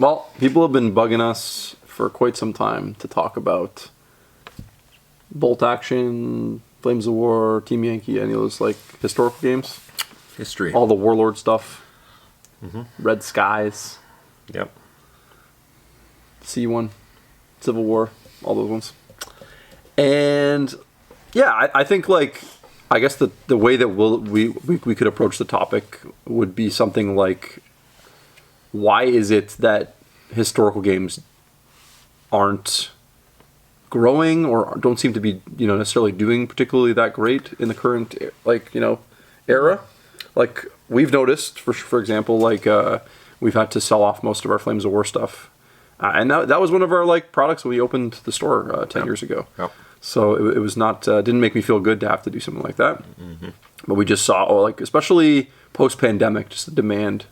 Well, people have been bugging us for quite some time to talk about Bolt Action, Flames of War, Team Yankee, any of those like historical games. History. All the Warlord stuff. Red Skies. Yep. C1, Civil War, all those ones. And yeah, I think like, I guess the way that we could approach the topic would be something like, why is it that historical games aren't growing or don't seem to be, necessarily doing particularly that great in the current, era? Like, we've noticed, for example, we've had to sell off most of our Flames of War stuff. And that was one of our, products when we opened the store 10 years ago. Yep. So it was not, didn't make me feel good to have to do something like that. But we just saw, especially post-pandemic, just the demand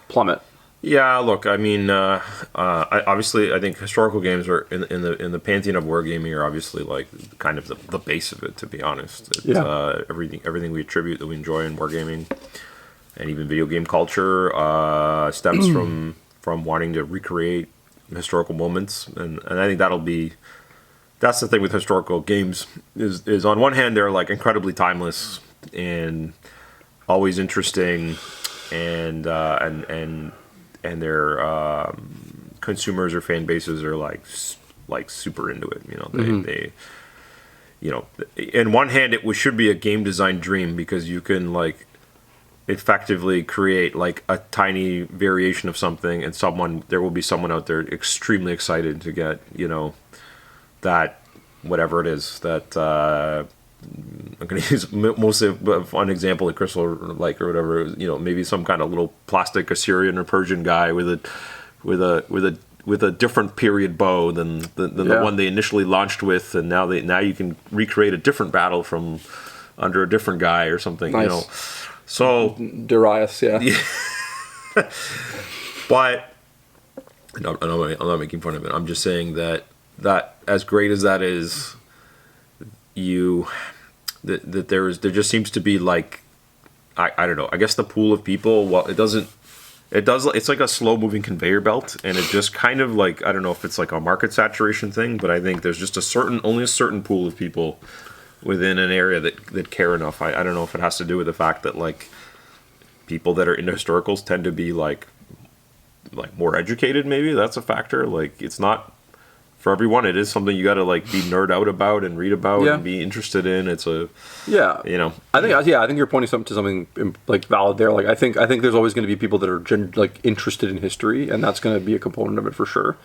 plummet. Yeah, look, I mean, obviously, I think historical games are in the pantheon of wargaming are obviously kind of the base of it. To be honest, it's, everything we attribute that we enjoy in wargaming, and even video game culture, stems from wanting to recreate historical moments, and I think that's the thing with historical games is on one hand they're incredibly timeless and always interesting, and their consumers or fan bases are like super into it. They in one hand it should be a game design dream because you can effectively create a tiny variation of something, and there will be someone out there extremely excited to get that whatever it is that I'm going to use mostly a fun example of Crystal or whatever, maybe some kind of little plastic Assyrian or Persian guy with a different period bow than the one they initially launched with, and now you can recreate a different battle from under a different guy or something. Nice. So Darius, yeah. But I'm not making fun of it. I'm just saying that as great as that is, that there just seems to be I don't know. I guess the pool of people. Well, it's like a slow moving conveyor belt, and it just kind of I don't know if it's a market saturation thing, but I think there's just only a certain pool of people within an area that care enough. I don't know if it has to do with the fact that people that are into historicals tend to be more educated. Maybe that's a factor. It's not for everyone. It is something you got to be nerd out about and read about and be interested in. It's a I think you're pointing to something valid there. I think there's always going to be people that are interested in history, and that's going to be a component of it for sure.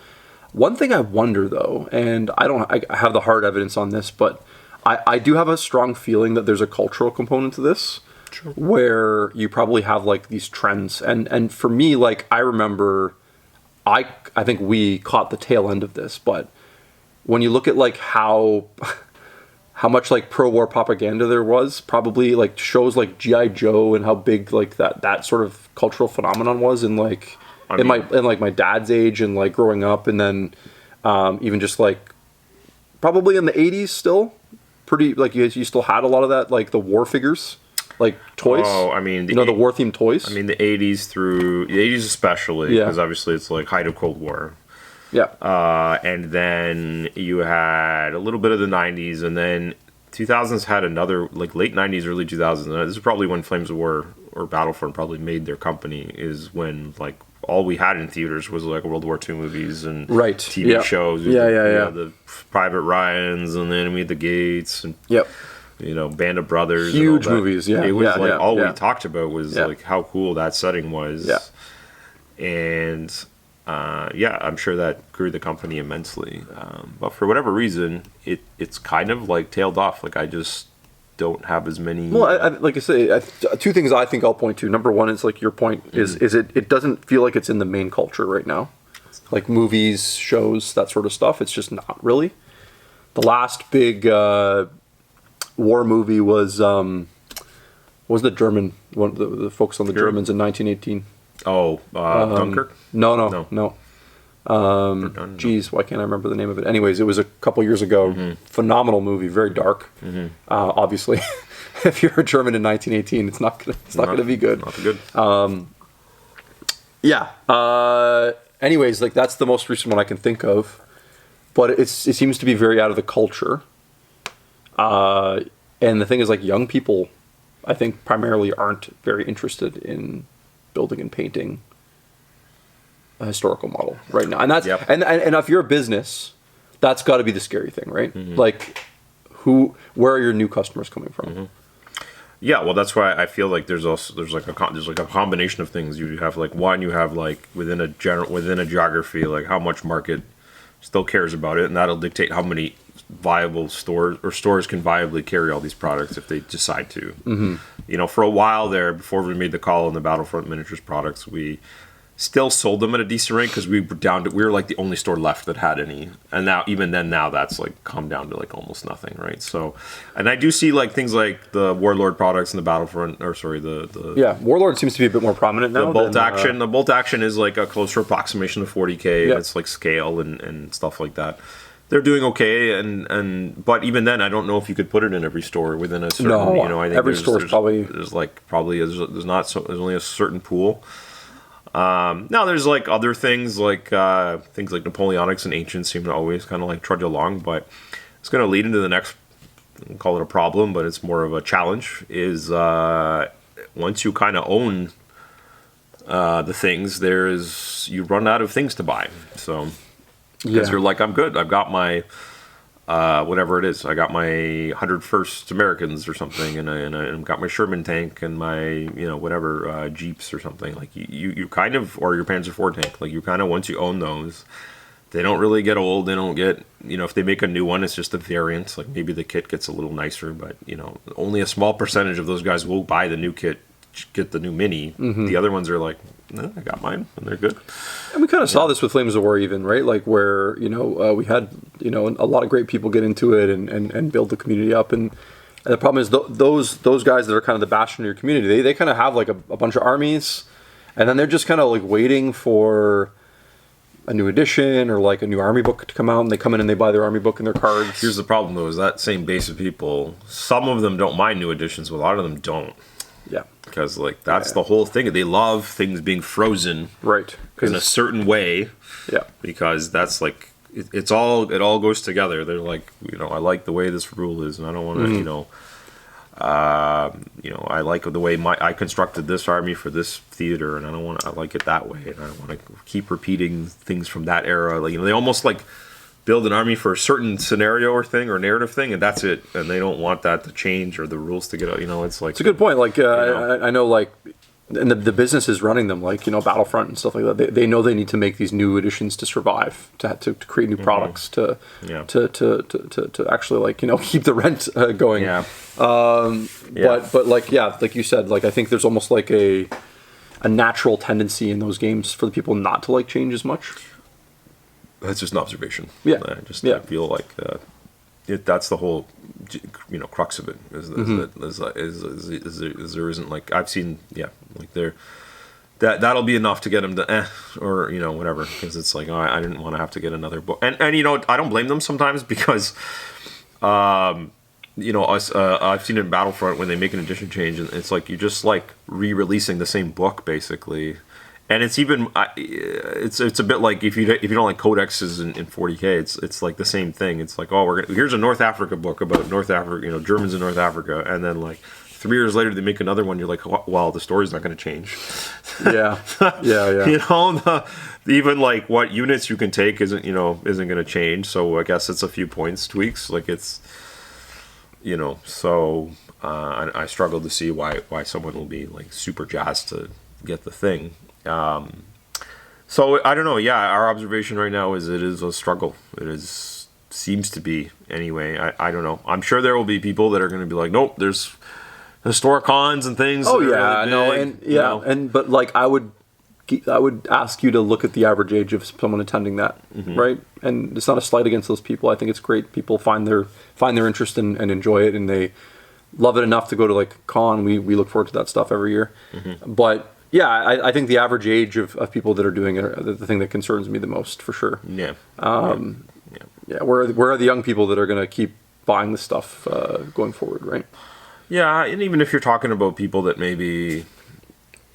One thing I wonder though, and I have the hard evidence on this, but I do have a strong feeling that there's a cultural component to this. Sure. Where you probably have these trends, and for me, I remember, I think we caught the tail end of this, but when you look at how much pro-war propaganda there was, probably shows like G.I. Joe and how big that sort of cultural phenomenon was in my dad's age and growing up, and then even just probably in the 80s still pretty you still had a lot of that the war figures. Toys. Oh, I mean, the war themed toys. I mean, the 80s through the 80s especially, because obviously it's height of Cold War. Yeah. And then you had a little bit of the 90s, and then 2000s had another late 90s, early 2000s. And this is probably when Flames of War or Battlefront probably made their company. Is when all we had in theaters was World War II movies and TV shows. The Private Ryans, and the Enemy at the Gates, and Band of Brothers. Huge movies, yeah. It was all we talked about was how cool that setting was. Yeah. And I'm sure that grew the company immensely. But for whatever reason, it's kind of tailed off. I just don't have as many. Well, like I say, two things I think I'll point to. Number one is your point is it doesn't feel like it's in the main culture right now. Movies, shows, that sort of stuff. It's just not really. The last big war movie was the German one, the focus on the Germans in 1918. Dunkirk? No. Why can't I remember the name of it? Anyways, it was a couple years ago. Phenomenal movie, very dark. Obviously, if you're a German in 1918, it's not gonna be good. Not good. Yeah. Anyways, like that's the most recent one I can think of, but it seems to be very out of the culture. And the thing is, like, young people, I think, primarily aren't very interested in building and painting a historical model right now. And that's and if you're a business, that's got to be the scary thing, right? Like, where are your new customers coming from? Yeah, well, that's why I feel like there's like a combination of things. You have like one, you have like within a geography, like how much market still cares about it, and that'll dictate how many viable stores can viably carry all these products if they decide to. You know, for a while there, before we made the call on the Battlefront miniatures products, we still sold them at a decent rate because we were like the only store left that had any, and now that's like come down to like almost nothing, right? So, and I do see like things like the Warlord products and the Battlefront, or sorry, the Warlord seems to be a bit more prominent now. The bolt action is like a closer approximation of 40K. It's like scale and stuff like that. They're doing okay, but even then, I don't know if you could put it in every store within a certain. I think every store there's only a certain pool. Now there's like other things like Napoleonics and Ancients seem to always kind of like trudge along, but it's going to lead into the next, I'll call it a problem, but it's more of a challenge, is once you kind of own the things, you run out of things to buy. So because you're like, I'm good, I've got my whatever it is, I got my 101st Americans or something, and I've got my Sherman tank and my whatever Jeeps or something. Like you kind of, or your Panzer IV tank, like you kind of, once you own those, they don't really get old. They don't get, if they make a new one, it's just a variant. Like maybe the kit gets a little nicer, but only a small percentage of those guys will buy the new kit, get the new mini. The other ones are like, no, I got mine and they're good. And we kind of saw this with Flames of War even, right? Like where, we had, a lot of great people get into it and build the community up. And the problem is those guys that are kind of the bastion of your community, they kind of have like a bunch of armies, and then they're just kind of like waiting for a new edition or like a new army book to come out, and they come in and they buy their army book and their cards. Here's the problem though, is that same base of people, some of them don't mind new editions, but a lot of them don't. Yeah. Because like that's the whole thing. They love things being frozen, right? In a certain way. Yeah. Because that's like it all goes together. They're like, I like the way this rule is, and I don't want to, I like the way I constructed this army for this theater, and I like it that way, and I want to keep repeating things from that era. Like they almost like build an army for a certain scenario or thing or narrative thing, and that's it, and they don't want that to change or the rules to get out. It's like, it's a good point. Like I know, like, and the business is running them, like Battlefront and stuff like that. They know they need to make these new editions to survive, to create new products, to actually like keep the rent going. But like you said, like I think there's almost like a natural tendency in those games for the people not to like change as much. That's just an observation. Yeah, I feel like that's the whole, crux of it. Is there isn't like I've seen, like there, that'll be enough to get them to or whatever, because it's like, oh, I didn't want to have to get another book, and I don't blame them sometimes because, I've seen it in Battlefront when they make an edition change, and it's like you're just like re-releasing the same book basically. And it's even it's a bit like if you don't like codexes in 40K, it's like the same thing. It's like, oh, here's a North Africa book about North Africa, Germans in North Africa, and then like 3 years later they make another one. You're like, well, the story's not going to change. Yeah. Even like what units you can take isn't going to change. So I guess it's a few points tweaks. Like it's so I struggle to see why someone will be like super jazzed to get the thing. So I don't know. Yeah, our observation right now is it is a struggle. Seems to be anyway. I don't know. I'm sure there will be people that are going to be like, nope, there's historicons and things. Oh yeah, really big, but like I would ask you to look at the average age of someone attending that, right? And it's not a slight against those people. I think it's great. People find their interest and enjoy it, and they love it enough to go to like con. We look forward to that stuff every year, but. Yeah, I think the average age of people that are doing it are the thing that concerns me the most, for sure. Yeah. Where are the young people that are going to keep buying this stuff going forward, right? Yeah, and even if you're talking about people that maybe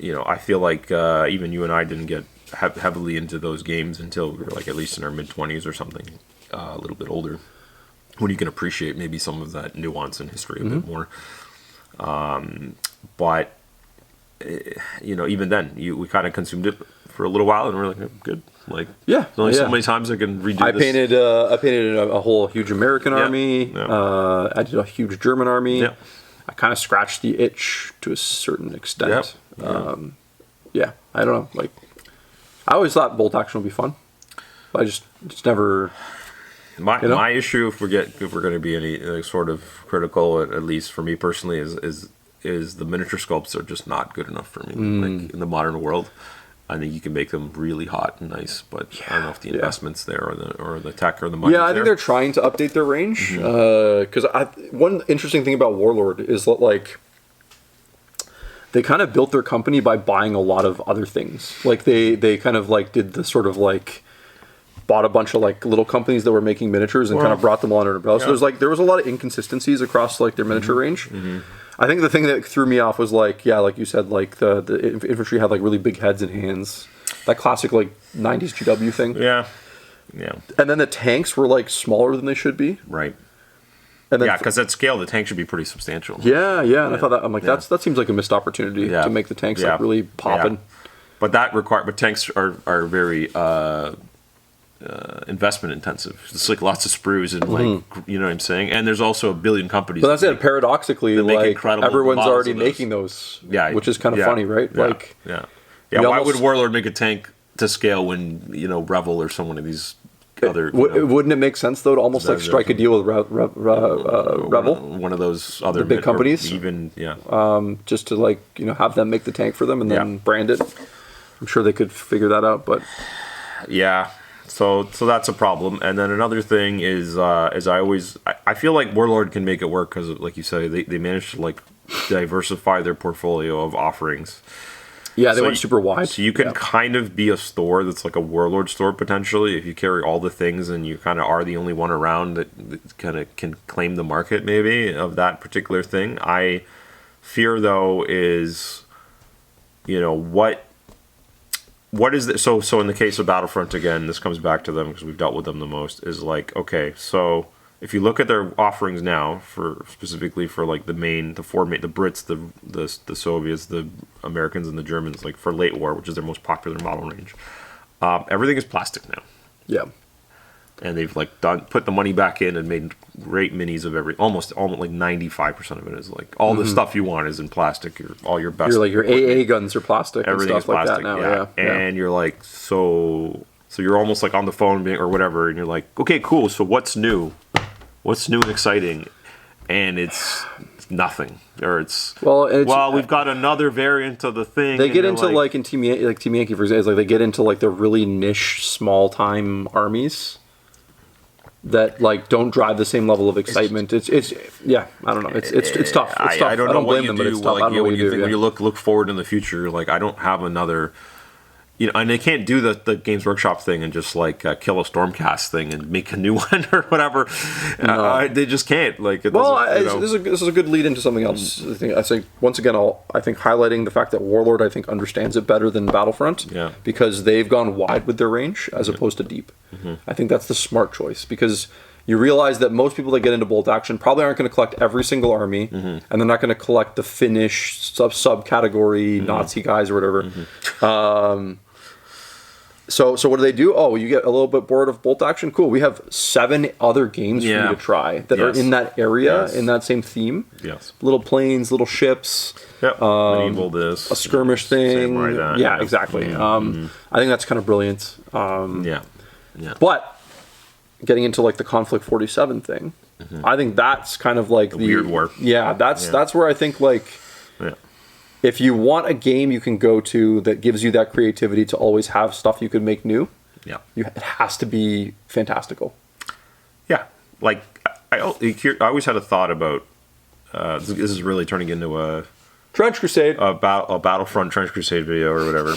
I feel like even you and I didn't get heavily into those games until we were like at least in our mid-20s or something, a little bit older, when you can appreciate maybe some of that nuance in history a bit more. But even then, we kind of consumed it for a little while, and we're like, good. Like, yeah, there's only so many times I can redo I this. I painted a whole huge American army. Yeah. I did a huge German army. Yeah. I kind of scratched the itch to a certain extent. Yeah. I don't know. Like, I always thought bolt action would be fun, but I just never. My issue, if we're going to be any sort of critical, at least for me personally, is the miniature sculpts are just not good enough for me. Like in the modern world, I think you can make them really hot and nice, but I don't know if the investment's there or the tech or the money. Yeah, I think they're trying to update their range. Because one interesting thing about Warlord is that, like, they kind of built their company by buying a lot of other things. Like they kind of like did the sort of like bought a bunch of like little companies that were making miniatures and kind of brought them all under their belt. So there was a lot of inconsistencies across like their miniature range. I think the thing that threw me off was like you said, like the infantry had like really big heads and hands. That classic like 90s GW thing. Yeah. And then the tanks were like smaller than they should be. Right. And then because at scale the tank should be pretty substantial. Yeah. And I thought that I'm like that seems like a missed opportunity to make the tanks like really popping. Yeah. But tanks are very investment intensive. It's like lots of sprues and like you know what I'm saying. And there's also a billion companies. But that's it. Paradoxically, like everyone's already those. Making those. Yeah, which is kind of funny, right? Yeah, like why would Warlord make a tank to scale when Revel or some one of these other? Wouldn't it make sense though to almost like strike a deal with Revel, one of those other the big companies, even just to like have them make the tank for them and then brand it. I'm sure they could figure that out, but yeah. So that's a problem. And then another thing is I feel like Warlord can make it work because, like you said, they managed to like diversify their portfolio of offerings. Yeah, they went super wide. So you can kind of be a store that's like a Warlord store potentially if you carry all the things and you kind of are the only one around that kind of can claim the market maybe of that particular thing. I fear though is, what is this? So in the case of Battlefront, again, this comes back to them because we've dealt with them the most, is like, okay, so if you look at their offerings now, specifically for like the Brits, the Soviets, the Americans, and the Germans, like for late war, which is their most popular model range, everything is plastic now. Yeah. And they've like put the money back in and made great minis of almost like 95% of it is like all the stuff you want is in plastic. All your best. Your AA guns are plastic. Everything and stuff is plastic like that now. Yeah. And you're like so you're almost like on the phone or whatever, and you're like, okay, cool. So what's new? What's new and exciting? And it's nothing. Or we've got another variant of the thing. They get into like in Team Yankee, for example, like they get into like the really niche, small time armies that like don't drive the same level of excitement. It's I don't know. It's tough. It's tough. I don't know what you do. But it's tough. I don't know what you do. When you look forward in the future, like I don't have another. And they can't do the Games Workshop thing and just like kill a Stormcast thing and make a new one or whatever. No. They just can't. Like, this is a good lead into something else. I think once again, I think highlighting the fact that Warlord understands it better than Battlefront. Yeah. Because they've gone wide with their range as opposed to deep. I think that's the smart choice because you realize that most people that get into bolt action probably aren't going to collect every single army, and they're not going to collect the Finnish subcategory Nazi guys or whatever. So what do? Oh, you get a little bit bored of bolt action? Cool. We have 7 other games for you to try that are in that area, in that same theme. Yes. Little planes, little ships. Yep. Medieval a skirmish thing. That, yeah, exactly. I think that's kind of brilliant. Yeah. But getting into like the Conflict 47 thing, I think that's kind of like the weird war. Yeah, that's where I think like. Yeah. If you want a game you can go to that gives you that creativity to always have stuff you can make new, it has to be fantastical. Yeah, like I always had a thought about this is really turning into a Trench Crusade, a Battlefront Trench Crusade video or whatever.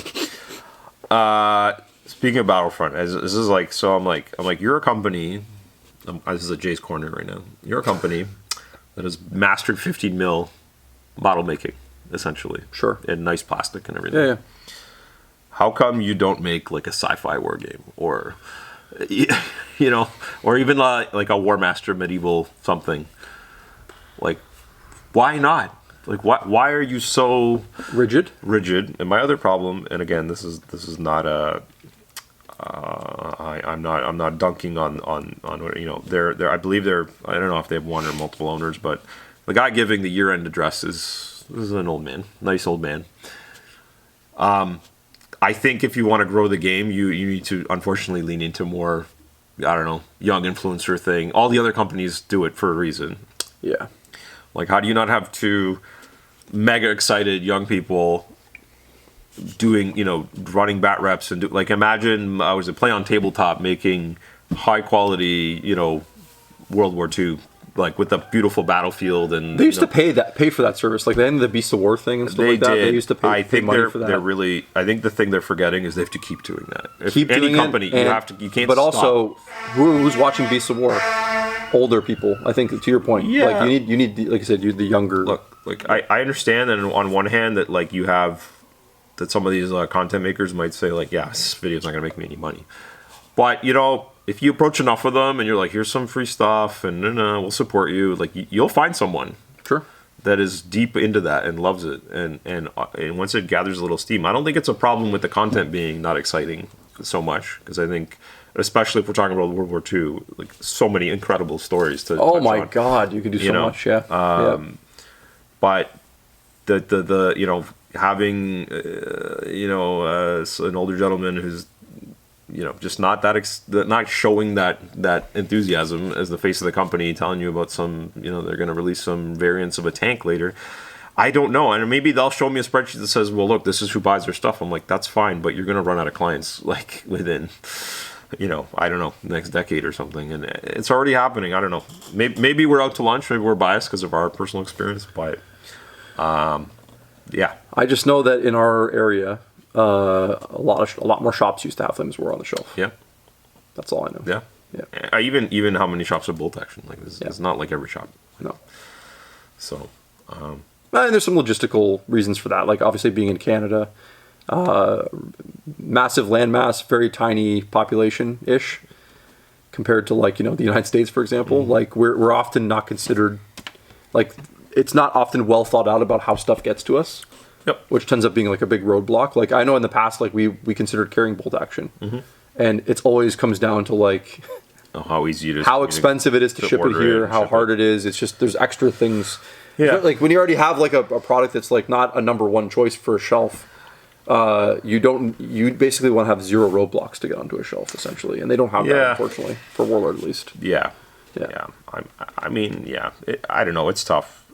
Speaking of Battlefront, this is like so. I'm like you're a company. This is a Jay's Corner right now. You're a company that has mastered 15 mil model making. essentially. Sure. And nice plastic and everything. Yeah. How come you don't make like a sci-fi war game, or you know, or even like a War Master medieval something? Like, why not? Like, why are you so Rigid? Rigid. And my other problem, and again, this is not a. I'm not dunking on you know, they're I believe they're, I don't know if they have one or multiple owners, but the guy giving the year-end address is an old man, nice old man. I think if you want to grow the game, you need to unfortunately lean into more, I don't know, young influencer thing. All the other companies do it for a reason. Yeah. Like, how do you not have two mega excited young people doing, you know, running bat reps and like, imagine I was a play on tabletop making high quality, you know, World War II, like with a beautiful battlefield. And they used to pay for that service, like the end of the Beast of War thing and stuff like that. They used to pay, pay money for that. They're really, I think the thing they're forgetting is they have to keep doing that. If keep any doing company, it, you can't. But stop. also, who's watching Beast of War? Older people, I think. To your point, Yeah. Like you need, like I said, you the younger. Look, like I understand that on one hand that like you have that some of these content makers might say like, yeah, this video's not gonna make me any money, but you know, if you approach enough of them and you're like, here's some free stuff and we'll support you, like you'll find someone Sure. that is deep into that and loves it, and once it gathers a little steam, I don't think it's a problem with the content being not exciting so much, because I think, especially if we're talking about World War II, like so many incredible stories to Oh touch my on. God, you can do so much, yeah. But the you know, having you know, an older gentleman who's, you know, just not not showing that enthusiasm as the face of the company, telling you about some, you know, they're going to release some variants of a tank later. I don't know, and maybe they'll show me a spreadsheet that says, well, look, this is who buys their stuff. I'm like, that's fine, but you're going to run out of clients like within, you know, I don't know, next decade or something, and it's already happening. I don't know. Maybe we're out to lunch. Maybe we're biased because of our personal experience, but yeah. I just know that in our area, a lot more shops used to have Flames War on the shelf. Yeah. That's all I know. Yeah. Yeah. Even how many shops have bolt action? Like, it's not like every shop. No. So. And there's some logistical reasons for that. Like, obviously, being in Canada, massive landmass, very tiny population-ish, compared to, like, you know, the United States, for example. Mm-hmm. Like, we're often not considered, like, it's not often well thought out about how stuff gets to us. Yep. Which ends up being, like, a big roadblock. Like, I know in the past, like, we considered carrying bolt action. Mm-hmm. And it always comes down to, like... how easy it is. How expensive it is to ship it here, how hard it is. It's just, there's extra things... Yeah. Like when you already have like a product that's like not a number one choice for a shelf, you basically want to have zero roadblocks to get onto a shelf essentially, and they don't have that, unfortunately, for Warlord at least. Yeah. I mean, I don't know. It's tough.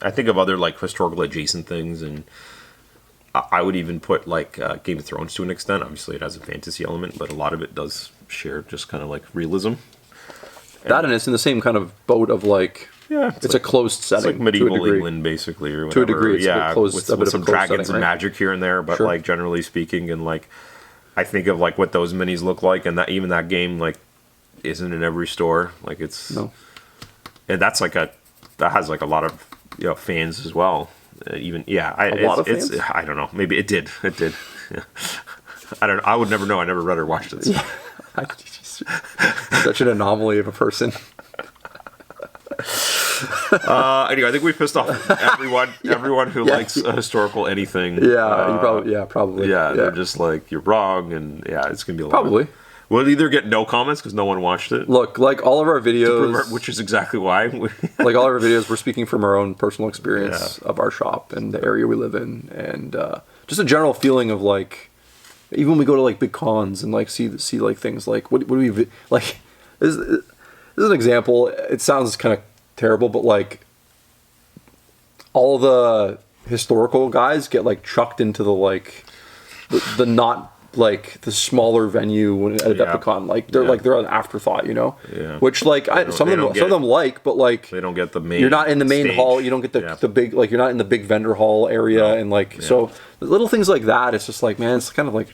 I think of other like historical adjacent things, and I would even put like Game of Thrones to an extent. Obviously, it has a fantasy element, but a lot of it does share just kind of like realism. And it's in the same kind of boat of like. Yeah, it's like, a closed setting. It's like medieval England, basically, or whatever. To a degree, it's a closed, with some dragons and magic here and there, but like generally speaking, and like I think of like what those minis look like, and that even that game like isn't in every store. Like it's and that's like that has like a lot of, you know, fans as well. Even a lot of fans. I don't know. Maybe it did. Yeah. I don't know. I would never know. I never read or watched it. So. Yeah. Such an anomaly of a person. Anyway, I think we pissed off everyone who likes a historical anything. Probably. They're just like, you're wrong, and it's gonna be a lot. Probably. We'll either get no comments because no one watched it. Look, like all of our videos, which is exactly why. Like all of our videos, we're speaking from our own personal experience of our shop and the area we live in, and just a general feeling of like, even when we go to like big cons and like see like things like what do we like? This is an example. It sounds kind of terrible, but like all the historical guys get like chucked into the like the not like the smaller venue at Adepticon. Like they're an afterthought, you know. Yeah. Which like some of them like, but like they don't get the main. You're not in the main stage. hall. You don't get the big like you're not in the big vendor hall area and like so little things like that. It's just like, man, it's kind of like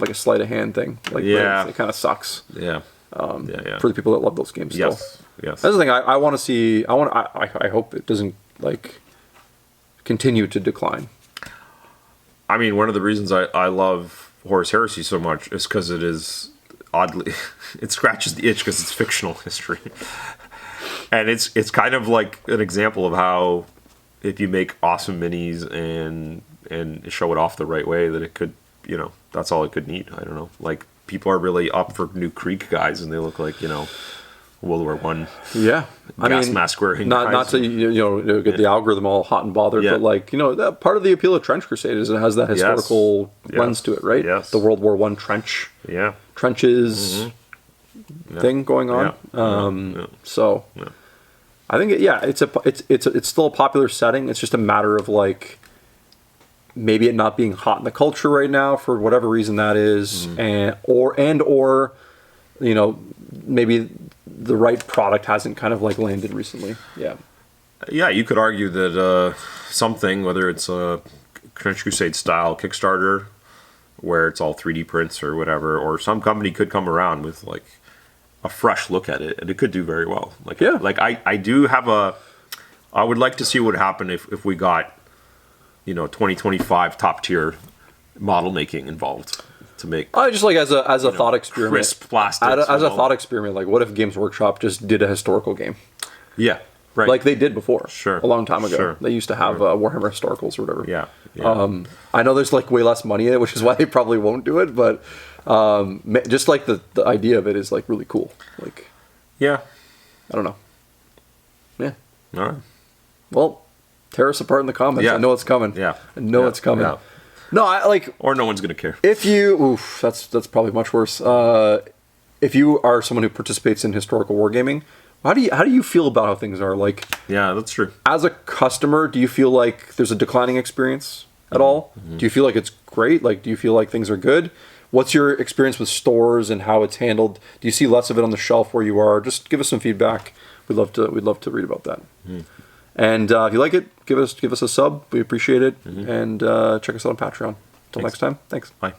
a sleight of hand thing. Like it kind of sucks. Yeah. For the people that love those games. Still. Yes. That's the thing I want to see. I hope it doesn't like continue to decline? I mean, one of the reasons I love Horus Heresy so much is because it is oddly, it scratches the itch because it's fictional history. And it's kind of like an example of how if you make awesome minis and show it off the right way, that it could, that's all it could need. I don't know. Like, people are really up for new Creek guys, and they look like, World War One. Yeah, gas mask wearing. Not to get the algorithm all hot and bothered, but like that part of the appeal of Trench Crusade is it has that historical lens to it, right? Yes. The World War One trench. Yeah. Trenches thing going on. So I think it's still a popular setting. It's just a matter of like maybe it not being hot in the culture right now for whatever reason that is, or maybe the right product hasn't kind of like landed recently. Yeah, you could argue that something, whether it's a Trench Crusade style Kickstarter where it's all 3D prints or whatever, or some company could come around with like a fresh look at it and it could do very well. Like I would like to see what would happen if we got 2025 top tier model making involved. To make just like as a thought experiment, crisp plastic. As a thought experiment, like what if Games Workshop just did a historical game? Yeah, right. Like they did before, sure, a long time ago. Sure. They used to have Warhammer historicals or whatever. Yeah. I know there's like way less money in it, which is why they probably won't do it. But just like the idea of it is like really cool. Like, yeah, I don't know. Yeah. All right. Well, tear us apart in the comments. Yeah. I know it's coming. Yeah. I know it's coming. Yeah. No, I like. Or no one's gonna care. If you, that's probably much worse. If you are someone who participates in historical wargaming, how do you feel about how things are? Like, yeah, that's true. As a customer, do you feel like there's a declining experience at all? Do you feel like it's great? Like, do you feel like things are good? What's your experience with stores and how it's handled? Do you see less of it on the shelf where you are? Just give us some feedback. We'd love to read about that. And if you like it, give us a sub. We appreciate it. And check us out on Patreon. Until next time, thanks. Bye.